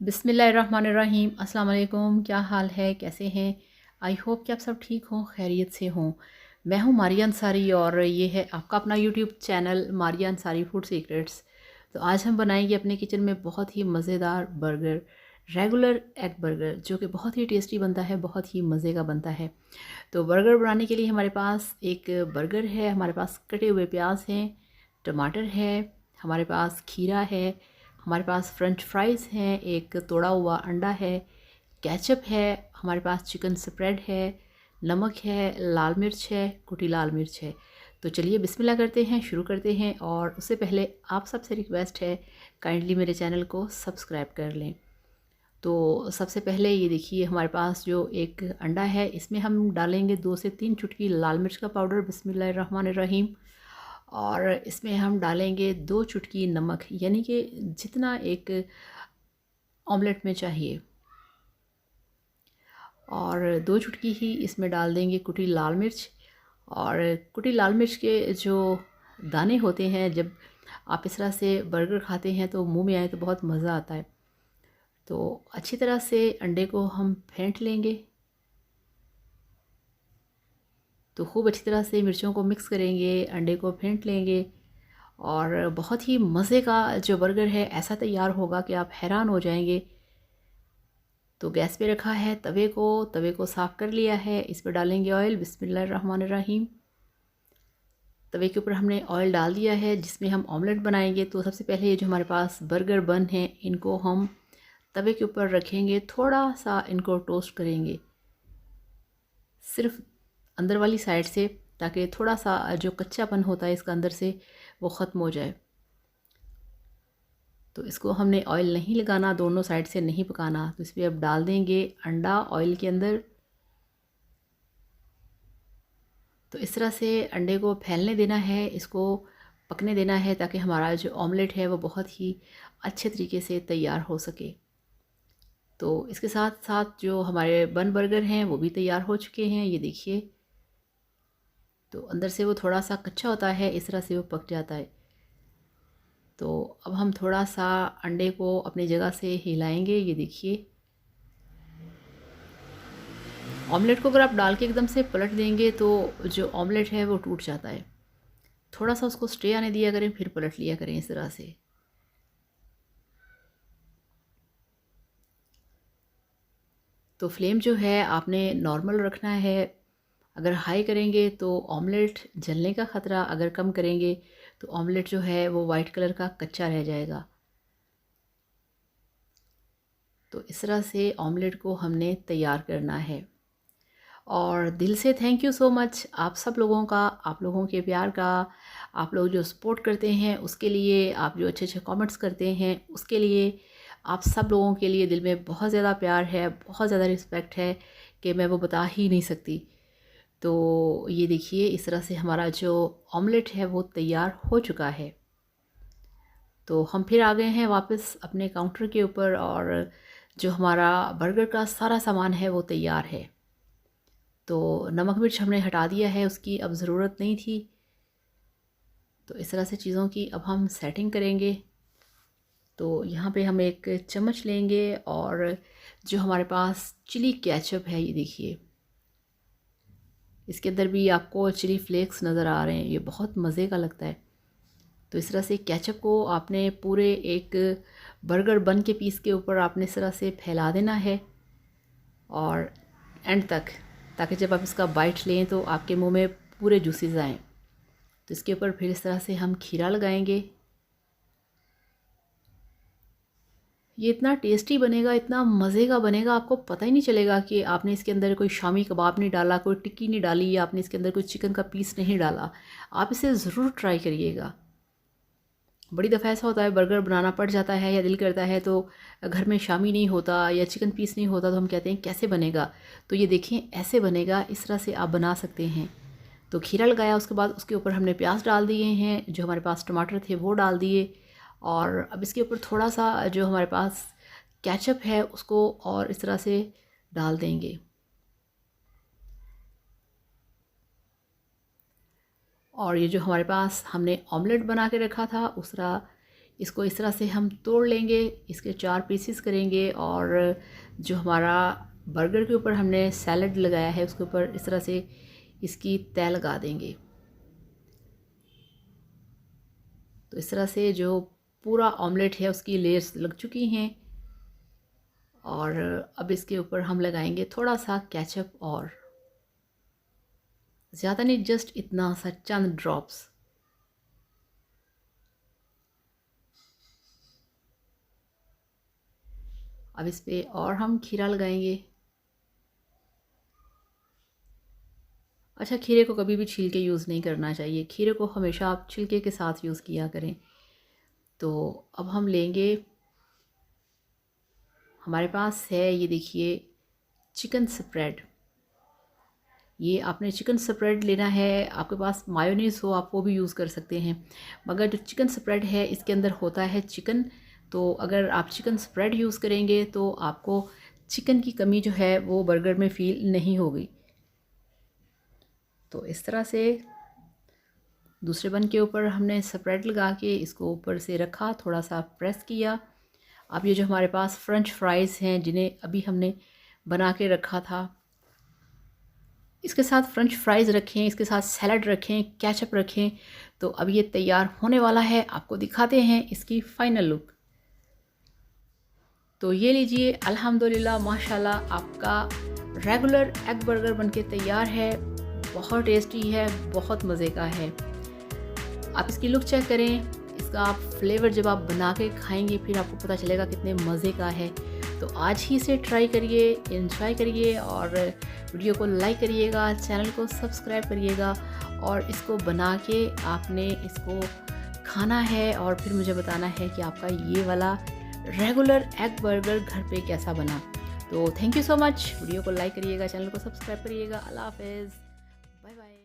बिस्मिल्लाहिर्रहमानिर्रहीम। अस्सलाम वालेकुम। क्या हाल है, कैसे हैं? आई होप कि आप सब ठीक हों, खैरियत से हों। मैं हूं मारिया अंसारी और ये है आपका अपना YouTube channel Maria Ansari food secrets. तो आज हम बनाएंगे अपने किचन में बहुत ही मज़ेदार बर्गर, रेगुलर एग बर्गर, जो कि बहुत ही टेस्टी बनता है, बहुत ही मज़े का बनता है। तो बर्गर बनाने के लिए हमारे पास एक बर्गर है, हमारे पास कटे हुए प्याज हैं, टमाटर है, हमारे पास खीरा है, हमारे पास फ्रेंच फ्राइज़ हैं, एक तोड़ा हुआ अंडा है, केचप है, हमारे पास चिकन स्प्रेड है, नमक है, लाल मिर्च है, कुटी लाल मिर्च है। तो चलिए बिस्मिल्लाह करते हैं, शुरू करते हैं। और उससे पहले आप सबसे रिक्वेस्ट है, काइंडली मेरे चैनल को सब्सक्राइब कर लें। तो सबसे पहले ये देखिए, हमारे पास जो एक अंडा है, इसमें हम डालेंगे 2 से 3 चुटकी लाल मिर्च का पाउडर, बिस्मिल्लाहिर्रहमानिर्रहीम। और इसमें हम डालेंगे 2 चुटकी नमक, यानी कि जितना एक ऑमलेट में चाहिए। और 2 चुटकी ही इसमें डाल देंगे कुटी लाल मिर्च। और कुटी लाल मिर्च के जो दाने होते हैं, जब आप इस तरह से बर्गर खाते हैं तो मुंह में आए तो बहुत मज़ा आता है। तो अच्छी तरह से अंडे को हम फेंट लेंगे। तो खूब अच्छी तरह से मिर्चों को मिक्स करेंगे, अंडे को फेंट लेंगे और बहुत ही मज़े का जो बर्गर है ऐसा तैयार होगा कि आप हैरान हो जाएंगे। तो गैस पे रखा है तवे को साफ़ कर लिया है। इस पर डालेंगे ऑयल, बिस्मिल्लाहिर्रहमानिर्रहीम। तवे के ऊपर हमने ऑयल डाल दिया है जिसमें हम ऑमलेट बनाएंगे। तो सबसे पहले ये जो हमारे पास बर्गर बन हैं, इनको हम तवे के ऊपर रखेंगे, थोड़ा सा इनको टोस्ट करेंगे, सिर्फ अंदर वाली साइड से, ताकि थोड़ा सा जो कच्चापन होता है इसका अंदर से वो ख़त्म हो जाए। तो इसको हमने ऑयल नहीं लगाना, दोनों साइड से नहीं पकाना। तो इस पर अब डाल देंगे अंडा ऑयल के अंदर। तो इस तरह से अंडे को फैलने देना है, इसको पकने देना है, ताकि हमारा जो ऑमलेट है वो बहुत ही अच्छे तरीके से तैयार हो सके। तो इसके साथ साथ जो हमारे बन बर्गर हैं वो भी तैयार हो चुके हैं, ये देखिए। तो अंदर से वो थोड़ा सा कच्चा होता है, इस तरह से वो पक जाता है। तो अब हम थोड़ा सा अंडे को अपनी जगह से हिलाएंगे, ये देखिए। ऑमलेट को अगर आप डाल के एकदम से पलट देंगे तो जो ऑमलेट है वो टूट जाता है। थोड़ा सा उसको स्टे आने दिया करें, फिर पलट लिया करें इस तरह से। तो फ्लेम जो है आपने नॉर्मल रखना है। अगर हाई करेंगे तो ऑमलेट जलने का ख़तरा, अगर कम करेंगे तो ऑमलेट जो है वो वाइट कलर का कच्चा रह जाएगा। तो इस तरह से ऑमलेट को हमने तैयार करना है। और दिल से थैंक यू सो मच आप सब लोगों का, आप लोगों के प्यार का, आप लोग जो सपोर्ट करते हैं उसके लिए, आप जो अच्छे अच्छे कमेंट्स करते हैं उसके लिए, आप सब लोगों के लिए दिल में बहुत ज़्यादा प्यार है, बहुत ज़्यादा रिस्पेक्ट है कि मैं वो बता ही नहीं सकती। तो ये देखिए, इस तरह से हमारा जो ऑमलेट है वो तैयार हो चुका है। तो हम फिर आ गए हैं वापस अपने काउंटर के ऊपर और जो हमारा बर्गर का सारा सामान है वो तैयार है। तो नमक मिर्च हमने हटा दिया है, उसकी अब ज़रूरत नहीं थी। तो इस तरह से चीज़ों की अब हम सेटिंग करेंगे। तो यहाँ पे हम एक चम्मच लेंगे और जो हमारे पास चिली केचप है, ये देखिए, इसके अंदर भी आपको चिली फ्लेक्स नज़र आ रहे हैं, ये बहुत मज़े का लगता है। तो इस तरह से केचप को आपने पूरे एक बर्गर बन के पीस के ऊपर आपने इस तरह से फैला देना है और एंड तक, ताकि जब आप इसका बाइट लें तो आपके मुंह में पूरे जूसेस आएँ। तो इसके ऊपर फिर इस तरह से हम खीरा लगाएंगे। ये इतना टेस्टी बनेगा, इतना मज़े का बनेगा, आपको पता ही नहीं चलेगा कि आपने इसके अंदर कोई शामी कबाब नहीं डाला, कोई टिक्की नहीं डाली, या आपने इसके अंदर कोई चिकन का पीस नहीं डाला। आप इसे ज़रूर ट्राई करिएगा। बड़ी दफ़ा ऐसा होता है बर्गर बनाना पड़ जाता है या दिल करता है तो घर में शामी नहीं होता या चिकन पीस नहीं होता, तो हम कहते हैं कैसे बनेगा। तो ये देखें, ऐसे बनेगा, इस तरह से आप बना सकते हैं। तो खीरा लगाया, उसके बाद उसके ऊपर हमने प्याज डाल दिए हैं, जो हमारे पास टमाटर थे वो डाल दिए। और अब इसके ऊपर थोड़ा सा जो हमारे पास केचप है उसको और इस तरह से डाल देंगे। और ये जो हमारे पास हमने ऑमलेट बना के रखा था, उस तरह इसको इस तरह से हम तोड़ लेंगे, इसके 4 पीसेस करेंगे और जो हमारा बर्गर के ऊपर हमने सैलड लगाया है उसके ऊपर इस तरह से इसकी तह लगा देंगे। तो इस तरह से जो पूरा ऑमलेट है उसकी लेयर्स लग चुकी हैं और अब इसके ऊपर हम लगाएंगे थोड़ा सा केचप और ज़्यादा नहीं, जस्ट इतना सा, चंद ड्रॉप्स। अब इस पे और हम खीरा लगाएंगे। अच्छा, खीरे को कभी भी छील के यूज़ नहीं करना चाहिए, खीरे को हमेशा आप छिलके के साथ यूज़ किया करें। तो अब हम लेंगे, हमारे पास है ये देखिए चिकन स्प्रेड। ये आपने चिकन स्प्रेड लेना है, आपके पास मायोनीज़ हो आप वो भी यूज़ कर सकते हैं, मगर जो चिकन स्प्रेड है इसके अंदर होता है चिकन। तो अगर आप चिकन स्प्रेड यूज़ करेंगे तो आपको चिकन की कमी जो है वो बर्गर में फ़ील नहीं होगी। तो इस तरह से दूसरे बन के ऊपर हमने स्प्रेड लगा के इसको ऊपर से रखा, थोड़ा सा प्रेस किया। अब ये जो हमारे पास फ्रेंच फ्राइज़ हैं जिन्हें अभी हमने बना के रखा था, इसके साथ फ्रेंच फ्राइज़ रखें, इसके साथ सैलड रखें, केचप रखें। तो अब ये तैयार होने वाला है, आपको दिखाते हैं इसकी फ़ाइनल लुक। तो ये लीजिए, अल्हम्दुलिल्लाह माशाल्लाह आपका रेगुलर एग बर्गर बनके तैयार है। बहुत टेस्टी है, बहुत मज़े का है। आप इसकी लुक चेक करें, इसका आप फ्लेवर जब आप बना के खाएंगे फिर आपको पता चलेगा कितने मज़े का है। तो आज ही इसे ट्राई करिए, एंजॉय करिए और वीडियो को लाइक करिएगा, चैनल को सब्सक्राइब करिएगा और इसको बना के आपने इसको खाना है और फिर मुझे बताना है कि आपका ये वाला रेगुलर एग बर्गर घर पे कैसा बना। तो thank you so much, video को लाइक करिएगा, चैनल को सब्सक्राइब करिएगा। अल्लाह हाफ़िज़, बाय बाय।